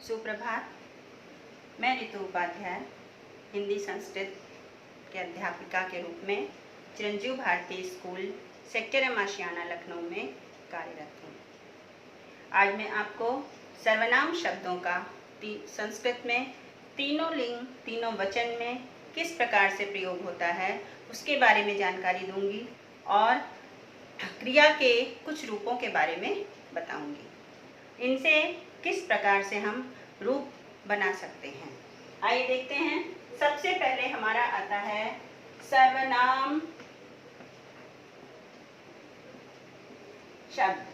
सुप्रभात। मैं ऋतु उपाध्याय हिंदी संस्कृत के अध्यापिका के रूप में चिरंजीव भारती स्कूल सेक्टर एम आशियाना लखनऊ में कार्यरत हूँ। आज मैं आपको सर्वनाम शब्दों का संस्कृत में तीनों लिंग तीनों वचन में किस प्रकार से प्रयोग होता है उसके बारे में जानकारी दूंगी और क्रिया के कुछ रूपों के बारे में बताऊंगी। इनसे किस प्रकार से हम रूप बना सकते हैं। आइए देखते हैं। सबसे पहले हमारा आता है सर्वनाम शब्द।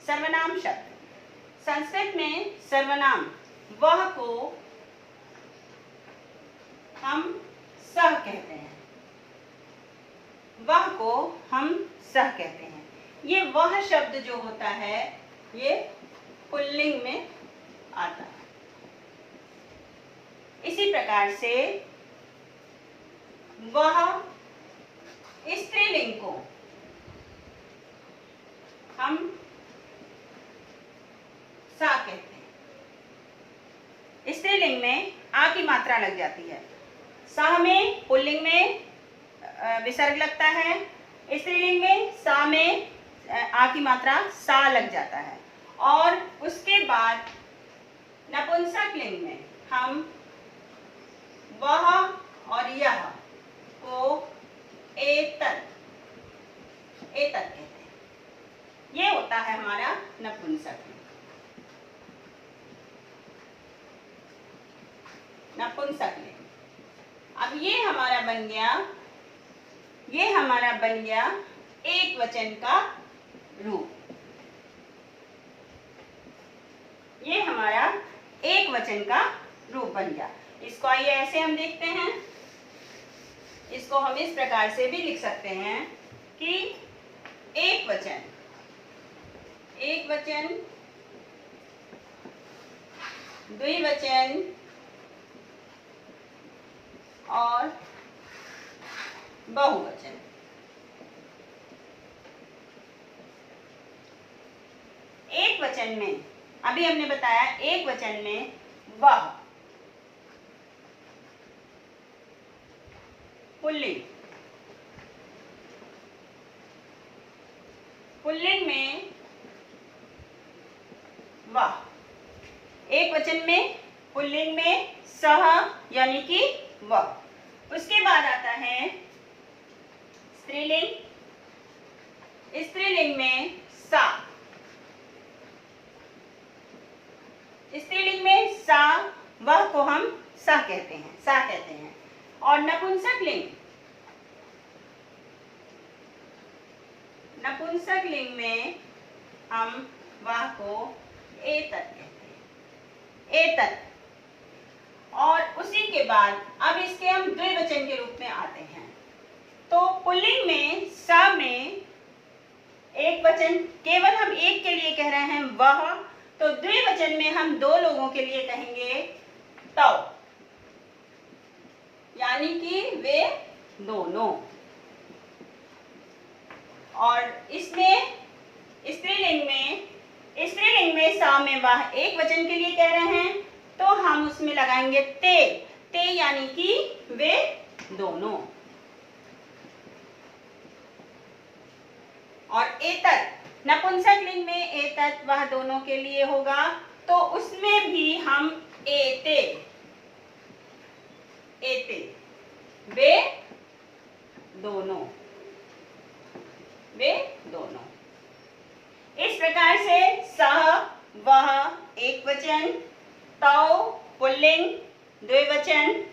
सर्वनाम शब्द संस्कृत में सर्वनाम वह को हम सह कहते हैं। वह को हम सह कहते हैं। ये वह शब्द जो होता है ये पुल्लिंग में आता है। इसी प्रकार से वह स्त्रीलिंग को हम सा कहते हैं। स्त्रीलिंग में आ की मात्रा लग जाती है। सा में पुल्लिंग में विसर्ग लगता है। स्त्रीलिंग में सा में आ की मात्रा सा लग जाता है। और उसके बाद नपुंसक लिंग में हम वह और यह को एतत् कहते हैं। ये होता है हमारा नपुंसक लिंग। नपुंसक लिंग। अब ये हमारा बन गया एक वचन का रूप। ये हमारा एक वचन का रूप बन गया। इसको आइए ऐसे हम देखते हैं। इसको हम इस प्रकार से भी लिख सकते हैं कि एक वचन द्विवचन और बहुवचन। एक वचन में अभी हमने बताया एक वचन में वह पुल्लिंग में वह। एक वचन में पुल्लिंग में सह यानी कि वह। उसके बाद आता है स्त्रीलिंग। स्त्रीलिंग में सा। स्त्रीलिंग में सा वह को हम सा कहते हैं। और नपुंसक लिंग में हम वह को एतत् कहते हैं। एतत्। और उसी के बाद अब इसके हम द्विवचन के रूप में आते हैं। तो पुल्लिंग में सा में एक वचन केवल हम एक के लिए कह रहे हैं वह, तो द्विवचन में हम दो लोगों के लिए कहेंगे तौ, यानी कि वे दोनों। और इसमें स्त्रीलिंग में सा में वह एक वचन के लिए कह रहे हैं तो हम उसमें लगाएंगे ते यानी कि वे दोनों। और एतत् नपुंसक लिंग में एतत् वह दोनों के लिए होगा तो उसमें भी हम एते वे दोनों। इस प्रकार से सह वह एक वचन, तौ पुल्लिंग द्विवचन,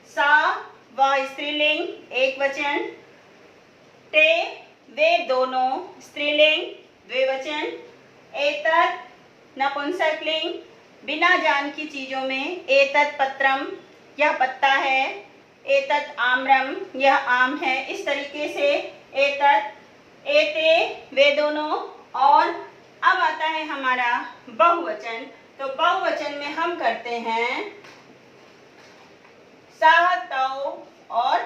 सा वह स्त्रीलिंग एक वचन, ते वे दोनों स्त्रीलिंग द्विवचन, एतत् नपुंसक लिंग। बिना जान की चीजों में एतत् पत्रम यह पत्ता है, एतत् आम्रम यह आम है। इस तरीके से एतत् एते वे दोनों। और अब आता है हमारा बहुवचन। तो बहुवचन में हम करते हैं सह तौ और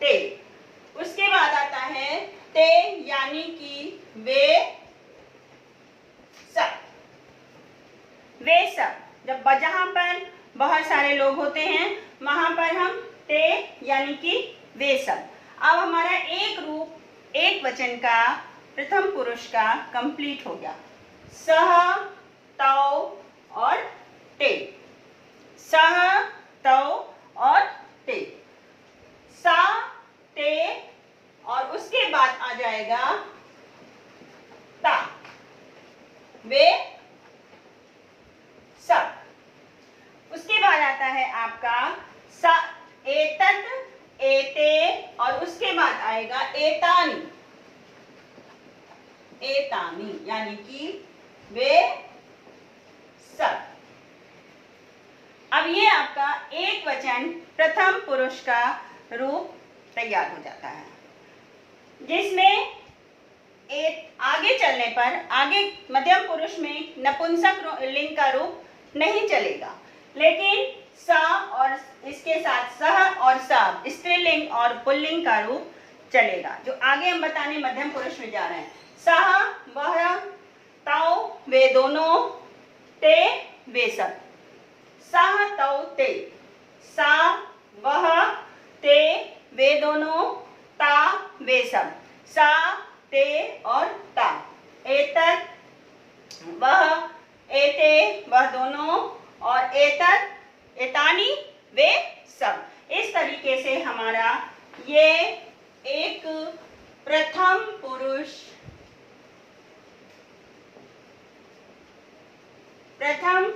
ते। उसके बाद आता है ते यानी कि वे सारे लोग होते हैं, वहां पर हम ते यानी कि वे सब। अब हमारा एक रूप एक वचन का प्रथम पुरुष का कंप्लीट हो गया। सह, तौ और ते। सह, तौ और ते। सा, ते और उसके बाद आ जाएगा ता, वे सब। उसके बाद आता है आपका सा, एतत, एते और उसके बाद आएगा एतानी। एतानी यानी कि वे सब। अब ये आपका एक वचन प्रथम पुरुष का रूप तैयार हो जाता है, जिसमें आगे चलने पर आगे मध्यम पुरुष में नपुंसक लिंग का रूप नहीं चलेगा, लेकिन सा और इसके साथ सह और सब स्त्रीलिंग और पुल्लिंग का रूप चलेगा, जो आगे हम बताने मध्यम पुरुष में जा रहे हैं। सह, वह, तौ, वे दोनों, ते, वे सब। सह, तौ, ते। सा, वह, ते, वे दोनों, ता, वे सब। सा, ते और ता। एतत, वह, एते, वह दोनों और एतत, एतानी, वे सब। इस तरीके से हमारा ये एक प्रथम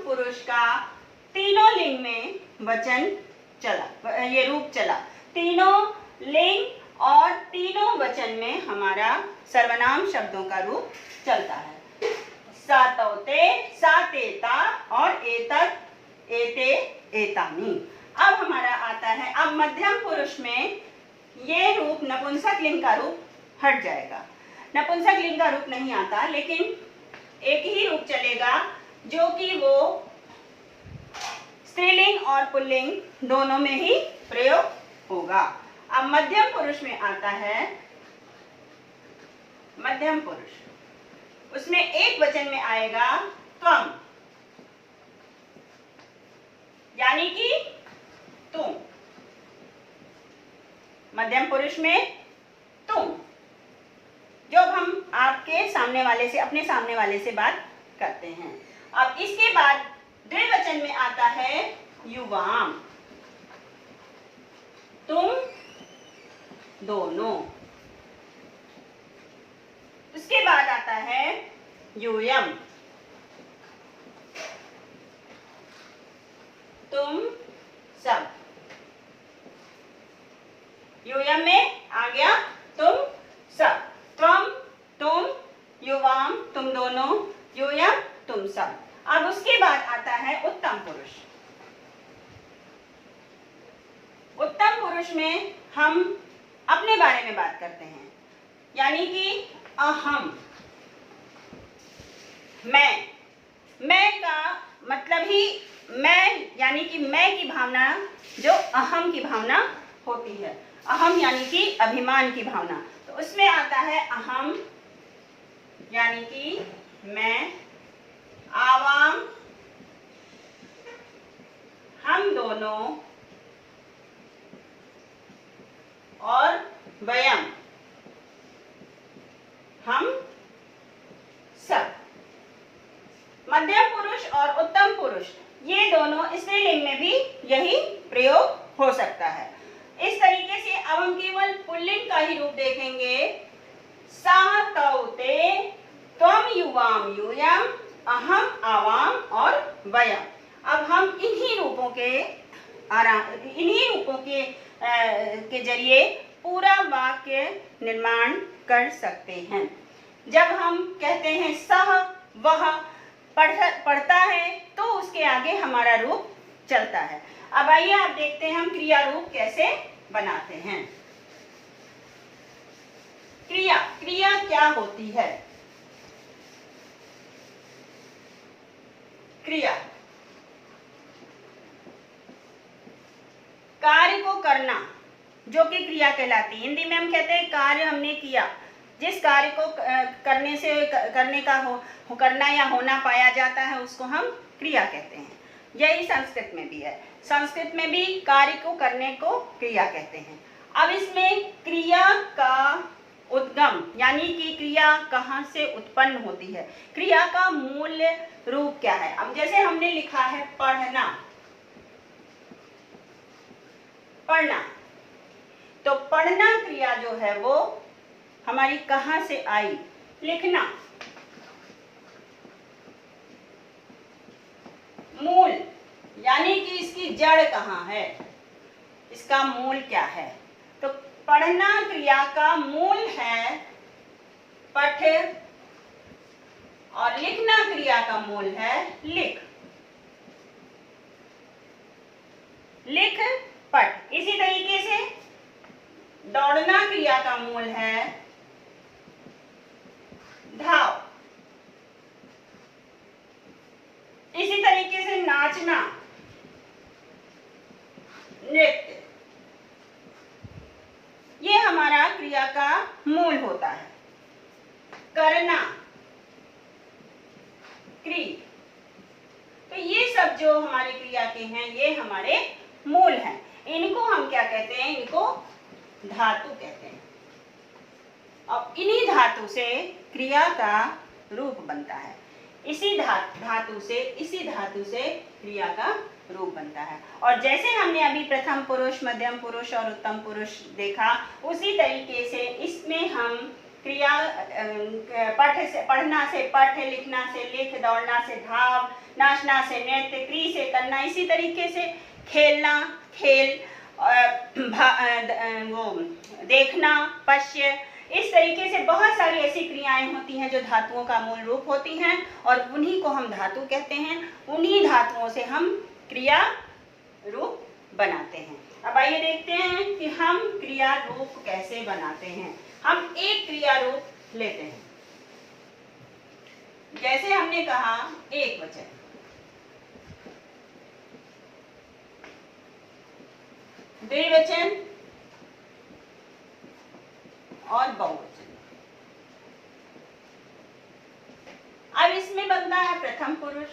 पुरुष का तीनों लिंग में वचन चला, ये रूप चला। तीनों लिंग और तीनों वचन में हमारा सर्वनाम शब्दों का रूप चलता है। सा, तौ, ते, सा, ते, ता और एतत, एते, एतानी। अब हमारा आता है, अब मध्यम पुरुष में ये रूप नपुंसक लिंग का रूप हट जाएगा। नपुंसक लिंग का रूप नहीं आता, लेकिन एक ही रूप चलेगा जो कि वो स्त्रीलिंग और पुल्लिंग दोनों में ही प्रयोग होगा। अब मध्यम पुरुष में आता है मध्यम पुरुष, उसमें एक वचन में आएगा त्वम, यानी कि तुम। मध्यम पुरुष में तुम, जब हम आपके सामने वाले से, अपने सामने वाले से बात करते हैं। अब इसके बाद द्विवचन में आता है युवाम, तुम दोनों। उसके बाद आता है यूयम, तुम सब। यूयम में आ गया तुम सब। त्वम, तुम, युवाम, तुम दोनों, यूयम, तुम सब। अब उसके बाद आता है उत्तम पुरुष। उत्तम पुरुष में हम अपने बारे में बात करते हैं, यानी कि अहम, मैं का मतलब ही मैं, यानी कि मैं की भावना जो अहम की भावना होती है। अहम यानी कि अभिमान की भावना, तो उसमें आता है अहम यानी कि मैं, आवाम हम दोनों और वयम हम सब। मध्यम पुरुष और उत्तम पुरुष ये दोनों स्त्रीलिंग में भी यही प्रयोग हो सकता है। इस तरीके से अब हम केवल पुल्लिंग का ही रूप देखेंगे। सा, तौ, ते, त्वम, युवाम, यूयम, अहम, आवाम और वयम। अब हम इन्हीं रूपों के जरिए पूरा वाक्य निर्माण कर सकते हैं। जब हम कहते हैं सह, वह पढ़ता है, तो उसके आगे हमारा रूप चलता है। अब आइए आप देखते हैं हम क्रिया रूप कैसे बनाते हैं। क्रिया क्या होती है? क्रिया कार्य को करना, जो कि क्रिया कहलाती है। हिंदी में हम कहते हैं कार्य हमने किया। जिस कार्य को करना या होना पाया जाता है उसको हम क्रिया कहते हैं। यही संस्कृत में भी है। संस्कृत में भी कार्य को करने को क्रिया कहते हैं। अब इसमें क्रिया का उद्गम यानी कि क्रिया कहाँ से उत्पन्न होती है, क्रिया का मूल रूप क्या है। अब जैसे हमने लिखा है पढ़ना, पढ़ना, तो पढ़ना क्रिया जो है वो हमारी कहाँ से आई, लिखना। मूल यानी कि इसकी जड़ कहाँ है, इसका मूल क्या है। तो पढ़ना क्रिया का मूल है पठ और लिखना क्रिया का मूल है लिख, लिख पठ। इसी तरीके से दौड़ना क्रिया का मूल है धाव। इसी तरीके से नाचना नृत्य, ये हमारा क्रिया का मूल होता है। करना क्रिय, तो ये सब जो हमारे क्रिया के हैं ये हमारे मूल हैं। इनको हम क्या कहते हैं, इनको धातु कहते हैं। और इन्हीं धातु से क्रिया का रूप बनता है। इसी धातु से क्रिया का रूप बनता है। और जैसे हमने अभी प्रथम पुरुष, मध्यम पुरुष और उत्तम पुरुष देखा, उसी तरीके से इसमें हम क्रिया पढ़ना से पठ, लिखना से लिख, दौड़ना से धाव, नाचना से नृत्य, क्रिय से करना, इसी तरीके से खेलना खेल, वो देखना पश्य, इस तरीके से बहुत सारी ऐसी क्रियाएं होती हैं जो धातुओं का मूल रूप होती हैं और उन्हीं को हम धातु कहते हैं। उन्हीं धातुओं से हम क्रिया रूप बनाते हैं। अब आइए देखते हैं कि हम क्रिया रूप कैसे बनाते हैं। हम एक क्रिया रूप लेते हैं, जैसे हमने कहा एक वचन, द्विवचन और बहुवचन। अब इसमें बनता है प्रथम पुरुष,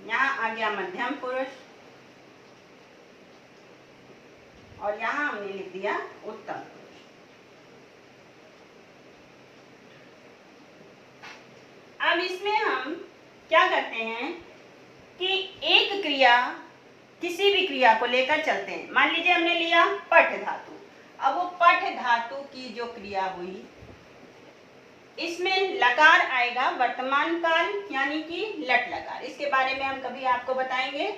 यहाँ आ गया मध्यम पुरुष और यहाँ हमने लिख दिया उत्तम पुरुष। अब इसमें हम क्या करते हैं कि एक क्रिया, किसी भी क्रिया को लेकर चलते हैं। मान लीजिए हमने लिया पठ धातु। अब वो पठ धातु की जो क्रिया हुई, इसमें लकार आएगा वर्तमान काल यानी कि लट लकार। इसके बारे में हम कभी आपको बताएंगे।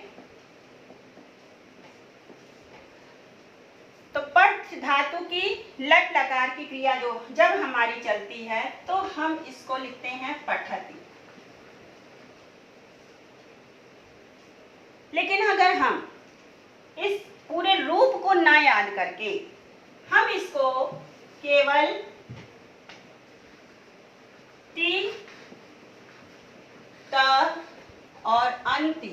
तो पठ धातु की लट लकार की क्रिया जो जब हमारी चलती है तो हम इसको लिखते हैं पठति। लेकिन अगर हम इस पूरे रूप को ना याद करके हम इसको केवल ती, त और अंति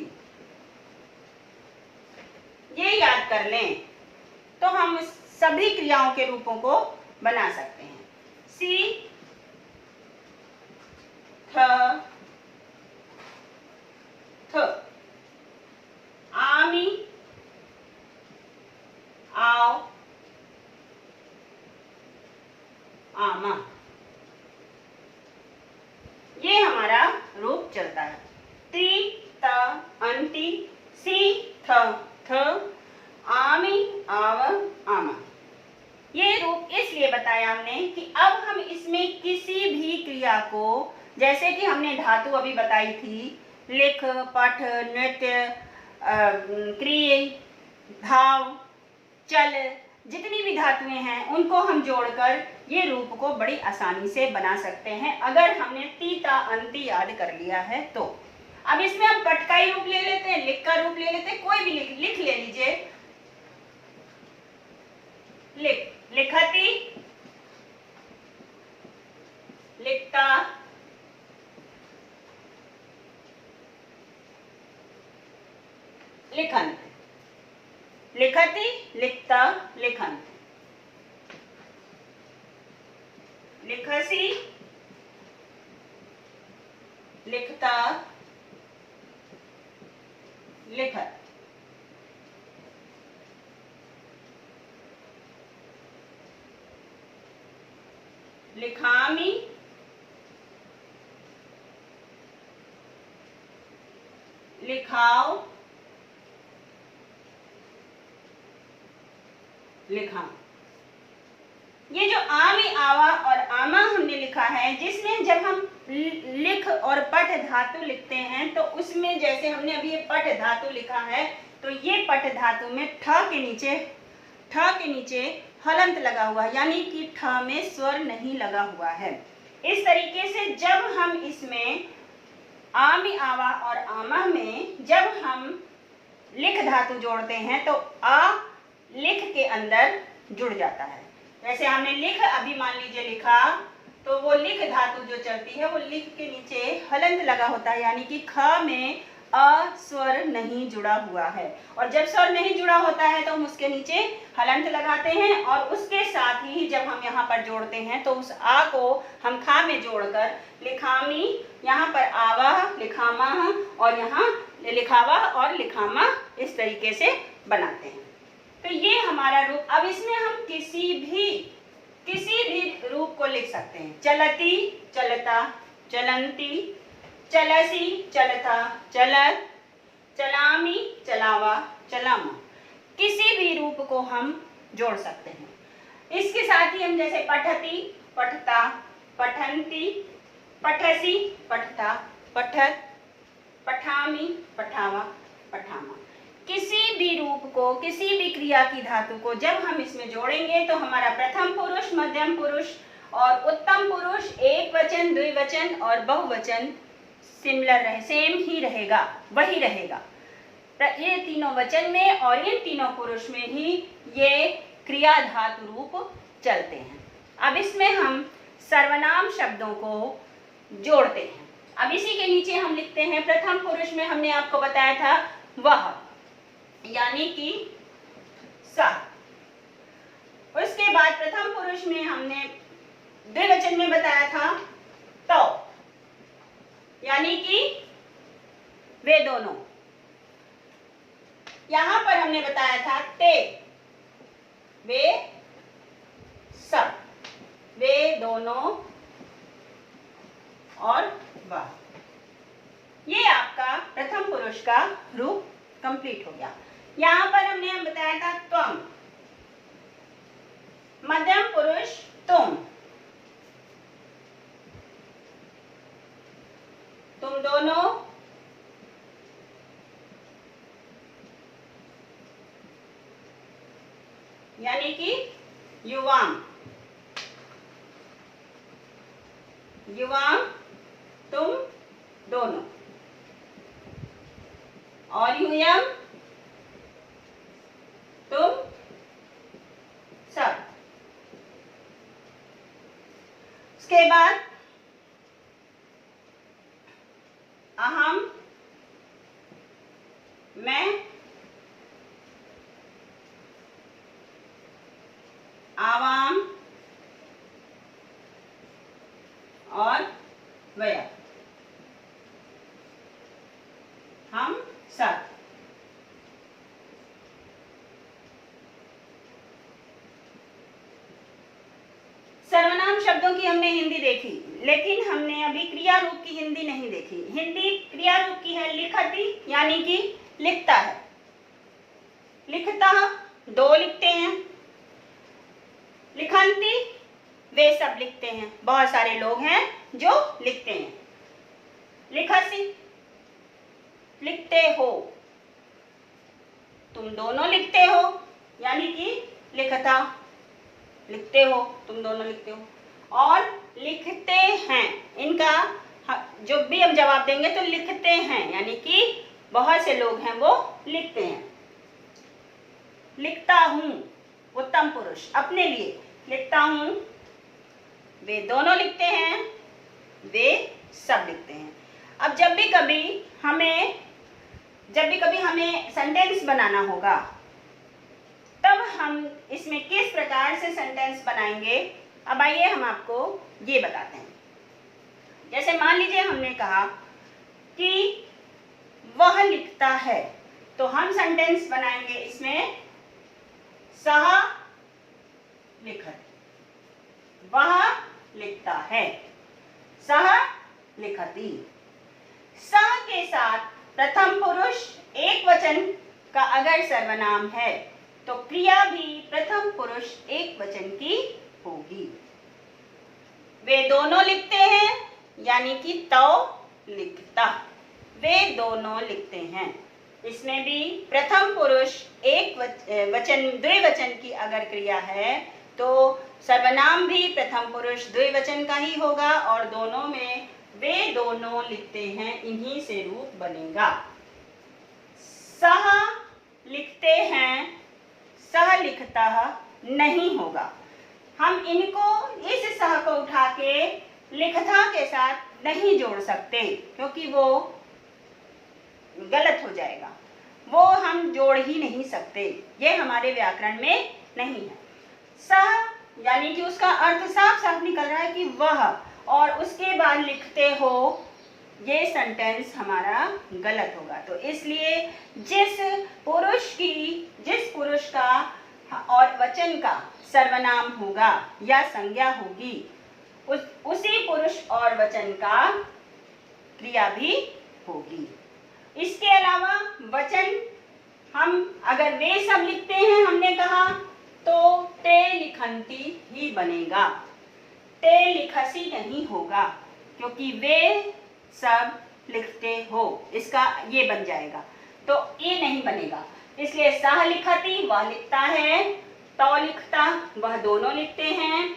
ये याद कर लें तो हम सभी क्रियाओं के रूपों को बना सकते हैं। सी, थ, आमी, आओ, आमा, ये हमारा रूप चलता है। ति, त, अंति, सी, थ, आमी, आव, आमा। ये रूप इसलिए बताया हमने कि अब हम इसमें किसी भी क्रिया को, जैसे कि हमने धातु अभी बताई थी, लिख, पठ, नृत्य, क्रिय, धाव, चल, जितनी भी धातुएं हैं उनको हम जोड़कर ये रूप को बड़ी आसानी से बना सकते हैं अगर हमने ती, ता, अंति याद कर लिया है तो। अब इसमें हम पठ का ही रूप ले लेते हैं, लिख का रूप ले लेते हैं, कोई भी लिख ले लीजिए। लिख, लिखती, लिखता, लिखंत, लिखती, लिखता, लिखंत, लिखसी, लिखता, लिखामी, लिखाओ, लिखा। ये जो आमी, आवा और आमा हमने लिखा है, जिसमें जब हम लिख और पठ धातु लिखते हैं तो उसमें जैसे हमने अभी ये पठ धातु लिखा है तो ये पठ धातु में ठ के नीचे हलंत लगा हुआ है, यानी कि ठ में स्वर नहीं लगा हुआ है। इस तरीके से जब हम इसमें आमी, आवा और आमा में जब हम लिख धातु जोड़ते हैं तो आ लिख के अंदर जुड़ जाता है। जैसे हमने लिख अभी मान लीजिए लिखा, तो वो लिख धातु जो चलती है वो लिख के नीचे हलंत लगा होता है, यानी कि ख में अ स्वर नहीं जुड़ा हुआ है। और जब स्वर नहीं जुड़ा होता है तो हम उसके नीचे हलंत लगाते हैं और उसके साथ ही जब हम यहाँ पर जोड़ते हैं तो उस आ को हम खा में जोड़कर लिखामी, यहाँ पर आवा, लिखामा और यहाँ लिखावा और लिखामा इस तरीके से बनाते हैं। तो ये हमारा रूप। अब इसमें हम किसी भी रूप को लिख सकते हैं। चलती, चलता, चलंती, चलसी, चलता, चलत, चलामी, चलावा, चलामा, किसी भी रूप को हम जोड़ सकते हैं। इसके साथ ही हम जैसे पठती, पठता, पठंती, पठसी, पठता, पठत, पठामी, पठावा, पठामा, किसी भी रूप को, किसी भी क्रिया की धातु को जब हम इसमें जोड़ेंगे तो हमारा प्रथम पुरुष, मध्यम पुरुष और उत्तम पुरुष, एक वचन, द्विवचन और बहुवचन सेम ही रहेगा, वही रहेगा। ये तीनों वचन में और ये तीनों पुरुष में ही ये क्रिया धातु रूप चलते हैं। अब इसमें हम सर्वनाम शब्दों को जोड़ते हैं। अब इसी के नीचे हम लिखते हैं, प्रथम पुरुष में हमने आपको बताया था वह, यानी कि सा। उसके बाद प्रथम पुरुष में हमने द्विवचन में बताया था तो, यानी कि वे दोनों। यहां पर हमने बताया था ते, वे सब, वे दोनों और वह। ये आपका प्रथम पुरुष का रूप कंप्लीट हो गया। यहां पर हमने बताया था त्वम, मध्यम पुरुष तुम, तुम दोनों, यानी कि युवाम, युवाम तुम दोनों, और यूयम तुम सब। उसके बाद अहम, मैं, आवाम और वया, हम सब। सर्वनाम शब्दों की हमने हिंदी देखी, लेकिन हमने अभी क्रिया रूप की हिंदी नहीं देखी। हिंदी क्रिया रूप की है लिखती, यानी कि लिखता है। लिखता दो लिखते हैं, लिखंती वे सब लिखते हैं, बहुत सारे लोग हैं जो लिखते हैं। लिखसी लिखते हो, तुम दोनों लिखते हो, यानी कि लिखता, लिखते हो, तुम दोनों लिखते हो। और लिखते हैं, इनका जो भी हम जवाब देंगे तो लिखते हैं, यानी कि बहुत से लोग हैं वो लिखते हैं। लिखता हूं उत्तम पुरुष, अपने लिए लिखता हूं, वे दोनों लिखते हैं, वे सब लिखते हैं। अब जब भी कभी हमें सेंटेंस बनाना होगा तब हम इसमें किस प्रकार से सेंटेंस बनाएंगे, अब आइए हम आपको ये बताते हैं। जैसे मान लीजिए हमने कहा कि वह लिखता है, तो हम सेंटेंस बनाएंगे इसमें सह लिखत, वह लिखता है। सः लिखति। सः के साथ प्रथम पुरुष एक वचन का अगर सर्वनाम है तो क्रिया भी प्रथम पुरुष एक वचन की होगी। वे दोनों लिखते हैं, यानी कि तौ लिखता, वे दोनों लिखते हैं। इसमें भी प्रथम पुरुष एक वचन द्विवचन की अगर क्रिया है तो सर्वनाम भी प्रथम पुरुष द्विवचन का ही होगा और दोनों में वे दोनों लिखते हैं, इन्हीं से रूप बनेगा। सः लिखते हैं, सः लिखता नहीं होगा। हम इनको इस सः को उठा के लिखता के साथ नहीं जोड़ सकते क्योंकि वो गलत हो जाएगा, वो हम जोड़ ही नहीं सकते, ये हमारे व्याकरण में नहीं है। सः यानी कि उसका अर्थ साफ साफ निकल रहा है कि वह, और उसके बाद लिखते हो, ये सेंटेंस हमारा गलत होगा। तो इसलिए जिस पुरुष का और वचन का सर्वनाम होगा या संज्ञा होगी, उसी पुरुष और वचन का क्रिया भी होगी। इसके अलावा वचन हम अगर वे सब लिखते हैं, हमने कहा, तो ते लिखन्ति ही बनेगा, ते लिखसी नहीं होगा क्योंकि वे सब लिखते हो, इसका ये बन जाएगा, तो ये नहीं बनेगा। इसलिए सः लिखति वह लिखता है, तौ लिखता वह दोनों लिखते हैं,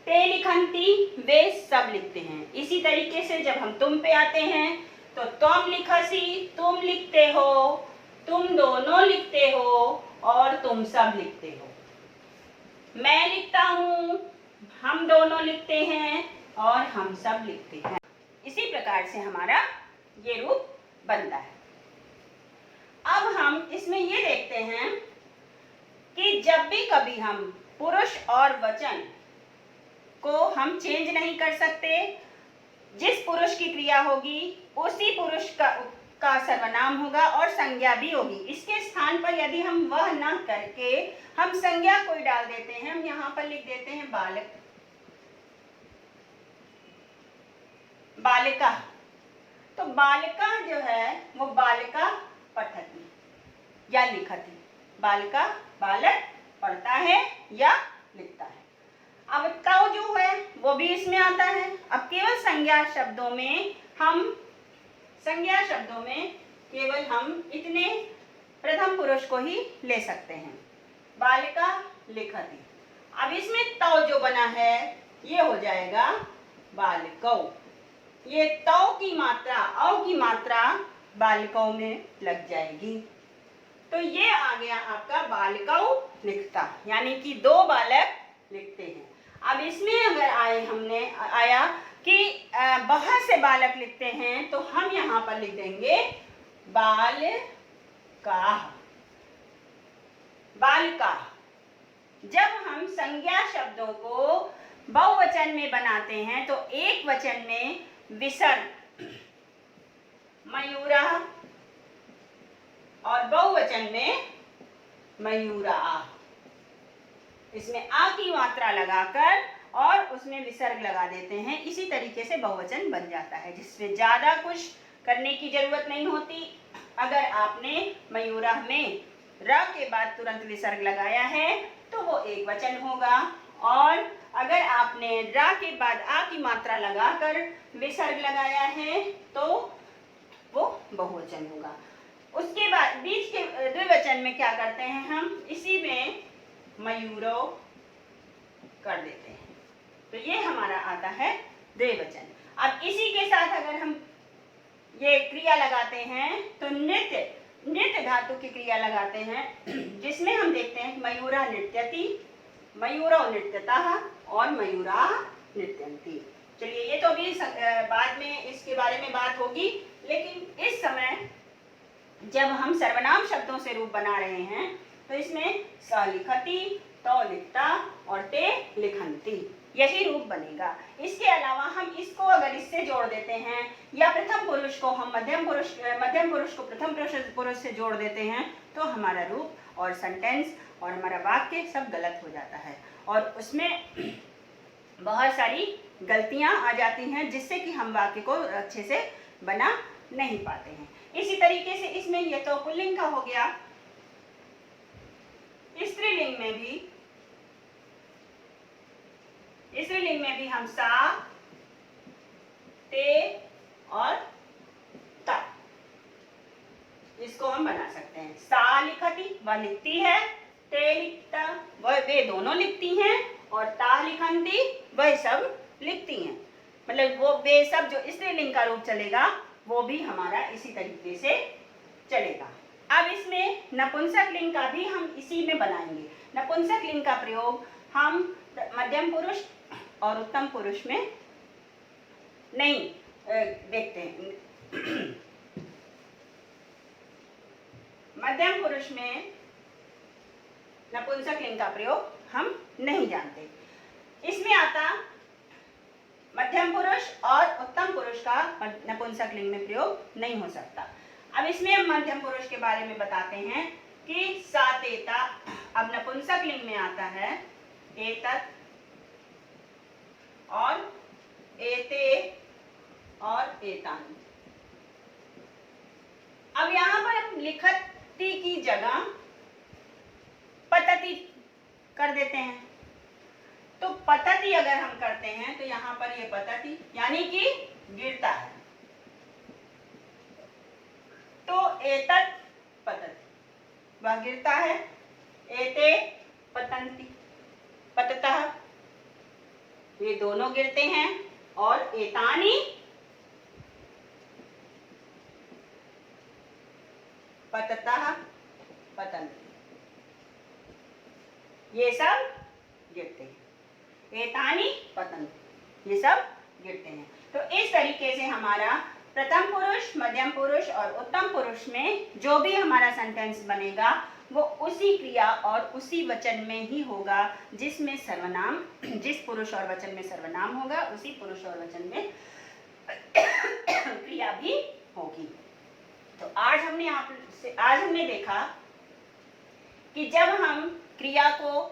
ते लिखन्ति वे सब लिखते हैं। इसी तरीके से जब हम तुम पे आते हैं तो तुम लिखसी तुम लिखते हो, तुम दोनों लिखते हो और तुम सब लिखते हो। मैं लिखता हूँ, हम दोनों लिखते हैं और हम सब लिखते हैं। इसी प्रकार से हमारा ये रूप बनता है। अब हम इसमें ये देखते हैं कि जब भी कभी हम पुरुष और वचन को हम चेंज नहीं कर सकते, जिस पुरुष की क्रिया होगी उसी पुरुष का सर्वनाम होगा और संज्ञा भी होगी। इसके स्थान पर यदि हम वह न करके हम संज्ञा कोई डाल देते हैं, हम यहाँ पर लिख देते हैं बालक, बालिका, तो बालिका जो है वो बालिका पठति या लिखति, बालिका बालक पढ़ता है या लिखता है। अब तौ जो है वो भी इसमें आता है। अब केवल संज्ञा शब्दों में केवल हम इतने प्रथम पुरुष को ही ले सकते हैं, बालिका लिखति। अब इसमें तौ जो बना है ये हो जाएगा बालिकौ। ये तौ की मात्रा, औ की मात्रा बालिकौ में लग जाएगी, तो ये आ गया आपका बालिकौ लिखता, यानी कि दो बालक लिखते हैं। अब इसमें अगर आया कि बाहर से बालक लिखते हैं तो हम यहाँ पर लिख देंगे बालका, बालिका। जब हम संज्ञा शब्दों को बहुवचन में बनाते हैं तो एक वचन में विसर्ग मयूरा और बहुवचन में मयूरा, इसमें आ की मात्रा लगाकर और उसमें विसर्ग लगा देते हैं। इसी तरीके से बहुवचन बन जाता है, जिसमें ज्यादा कुछ करने की जरूरत नहीं होती। अगर आपने मयूरा में र के बाद तुरंत विसर्ग लगाया है तो वो एक वचन होगा, और अगर आपने र के बाद आ की मात्रा लगाकर विसर्ग लगाया है तो वो बहुवचन होगा। उसके बाद बीच के द्विवचन में क्या करते हैं, हम इसी में मयूरो कर देते हैं, तो ये हमारा आता है द्विवचन। अब इसी के साथ अगर हम ये क्रिया लगाते हैं तो नृत्य धातु की क्रिया लगाते हैं, जिसमें हम देखते हैं मयूरा नृत्यति, मयूरो नृत्यतः और मयूरा नृत्यन्ति। चलिए, ये तो अभी बाद में इसके बारे में बात होगी, लेकिन इस समय जब हम सर्वनाम शब्दों से रूप बना रहे हैं तो इसमें स लिखति, तौ लिखता और ते लिखन्ति, यही रूप बनेगा। इसके अलावा हम इसको अगर इससे जोड़ देते हैं या प्रथम पुरुष को हम मध्यम पुरुष को प्रथम पुरुष से जोड़ देते हैं तो हमारा रूप और सेंटेंस और हमारा वाक्य सब गलत हो जाता है, और उसमें बहुत सारी गलतियां आ जाती हैं जिससे कि हम वाक्य को अच्छे से बना नहीं पाते हैं। इसी तरीके से इसमें ये तो पुल्लिंग का हो गया। स्त्रीलिंग में भी हम सा, ते और ता, इसको हम बना सकते हैं। सा लिखती, वह लिखती है, ते लिखता, वह वे दोनों लिखती हैं, और ता लिखंती, वह सब लिखती हैं। मतलब वो वे सब जो स्त्रीलिंग का रूप चलेगा वो भी हमारा इसी तरीके से चलेगा। अब इसमें नपुंसक लिंग का भी हम इसी में बनाएंगे। नपुंसक लिंग का प्रयोग हम मध्यम पुरुष और उत्तम पुरुष में नहीं देखते हैं। मध्यम पुरुष में नपुंसक लिंग का प्रयोग हम नहीं जानते। इसमें आता मध्यम पुरुष और उत्तम पुरुष का नपुंसक लिंग में प्रयोग नहीं हो सकता। अब इसमें हम मध्यम पुरुष के बारे में बताते हैं कि सा, ते, ता। अब नपुंसक लिंग में आता है एतत् और एते और एतानि। अब यहाँ पर हम लिखती की जगह पतति कर देते हैं। तो पतति अगर हम करते हैं तो यहाँ पर ये पतति यानी कि गिरता है, तो एतत् पतति, वह गिरता है। एते पतन्ति, पततः, ये दोनों गिरते हैं। और एतानि पततः पतन्ति, ये सब गिरते हैं। एतानि पतन्ति, ये सब गिरते हैं। तो इस तरीके से हमारा प्रथम पुरुष, मध्यम पुरुष और उत्तम पुरुष में जो भी हमारा सेंटेंस बनेगा वो उसी क्रिया और उसी वचन में ही होगा जिसमें सर्वनाम, जिस पुरुष और वचन में सर्वनाम होगा उसी पुरुष और वचन में क्रिया भी होगी। तो आज हमने देखा कि जब हम क्रिया को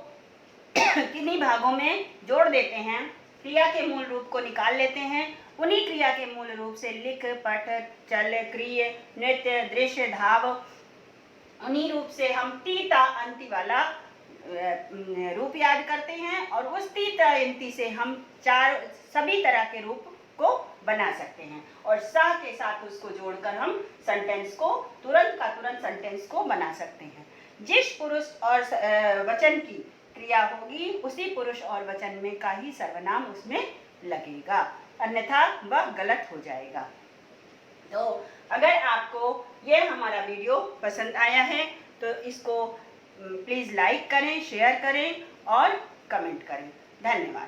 किन्हीं भागों में जोड़ देते हैं, क्रिया के मूल रूप को निकाल लेते हैं, उन्हीं क्रिया के मूल रूप से लिख, पठ, चल, क्रिय, नृत्य, दृश्य, धाव, उन्हीं रूप से हम तीता अंति वाला रूप याद करते हैं और उस तीता अंति से हम सभी तरह के रूप को बना सकते हैं और सा के साथ उसको जोड़कर हम सेंटेंस को तुरंत का तुरंत सेंटेंस को बना सकते हैं। जिस पुरुष और वचन की क्रिया होगी उसी पुरुष और वचन में का ही सर्वनाम उसमें लगेगा, अन्यथा वह गलत हो जाएगा। तो अगर आपको यह हमारा वीडियो पसंद आया है तो इसको प्लीज़ लाइक करें, शेयर करें और कमेंट करें। धन्यवाद।